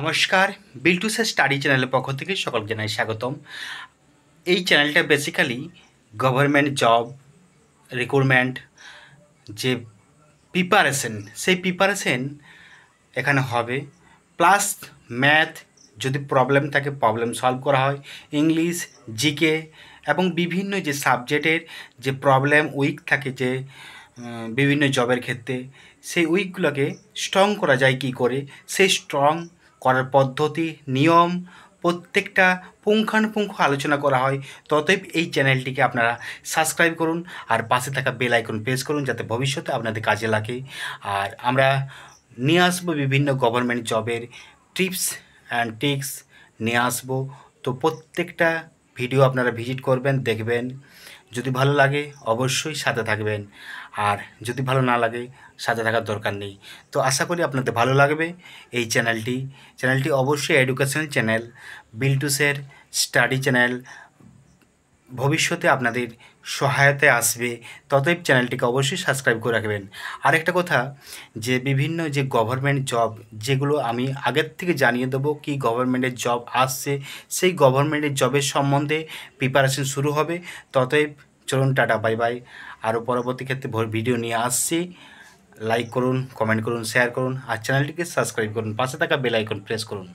নমস্কার, বিল্টুসের স্টাডি চ্যানেলের পক্ষ থেকে সকলকে জানাই স্বাগতম। এই চ্যানেলটা বেসিক্যালি গভর্নমেন্ট জব রিক্রুটমেন্ট যে প্রিপারেশন সেই প্রিপারেশন এখানে হবে, প্লাস ম্যাথ যদি প্রবলেম থাকে প্রবলেম সলভ করা হয়, ইংলিশ, জিকে এবং বিভিন্ন যে সাবজেক্টের যে প্রবলেম উইক থাকে যে বিভিন্ন জবের ক্ষেত্রে সেই উইকগুলোকে স্ট্রং করা যায় কী করে, সেই স্ট্রং করার পদ্ধতি নিয়ম প্রত্যেকটা পুঙ্খানুপুঙ্খ আলোচনা করা হয়। ততএব এই চ্যানেলটিকে আপনারা সাবস্ক্রাইব করুন আর পাশে থাকা বেল আইকন প্রেস করুন যাতে ভবিষ্যতে আপনাদের কাজে লাগে। আর আমরা নিয়ে আসবো বিভিন্ন গভর্নমেন্ট জবের টিপস অ্যান্ড ট্রিক্স নিয়ে আসবো। তো প্রত্যেকটা ভিডিও আপনারা ভিজিট করবেন, দেখবেন। যদি ভালো লাগে অবশ্যই সাথে থাকবেন, আর যদি ভালো না লাগে সাথে থাকার দরকার নেই। তো আশা করি আপনাদের ভালো লাগবে এই চ্যানেলটি অবশ্যই এডুকেশনাল চ্যানেল, বিল্টুসের স্টাডি চ্যানেল ভবিষ্যতে আপনাদের সহায়তায় আসবে। ততএব চ্যানেলটিকে অবশ্যই সাবস্ক্রাইব করে রাখবেন। আরেকটা কথা, যে বিভিন্ন যে গভর্নমেন্ট জব যেগুলো আমি আগের থেকে জানিয়ে দেবো কি গভর্নমেন্টের জব আসছে, সেই গভর্নমেন্টের জবের সম্বন্ধে প্রিপারেশন শুরু হবে। ততএব চলুন, টাটা, বাই বাই। আরও পরবর্তী ক্ষেত্রে ভিডিও নিয়ে আসছি। লাইক করুন, কমেন্ট করুন, শেয়ার করুন আর চ্যানেলটিকে সাবস্ক্রাইব করুন, পাশে থাকা বেল আইকন প্রেস করুন।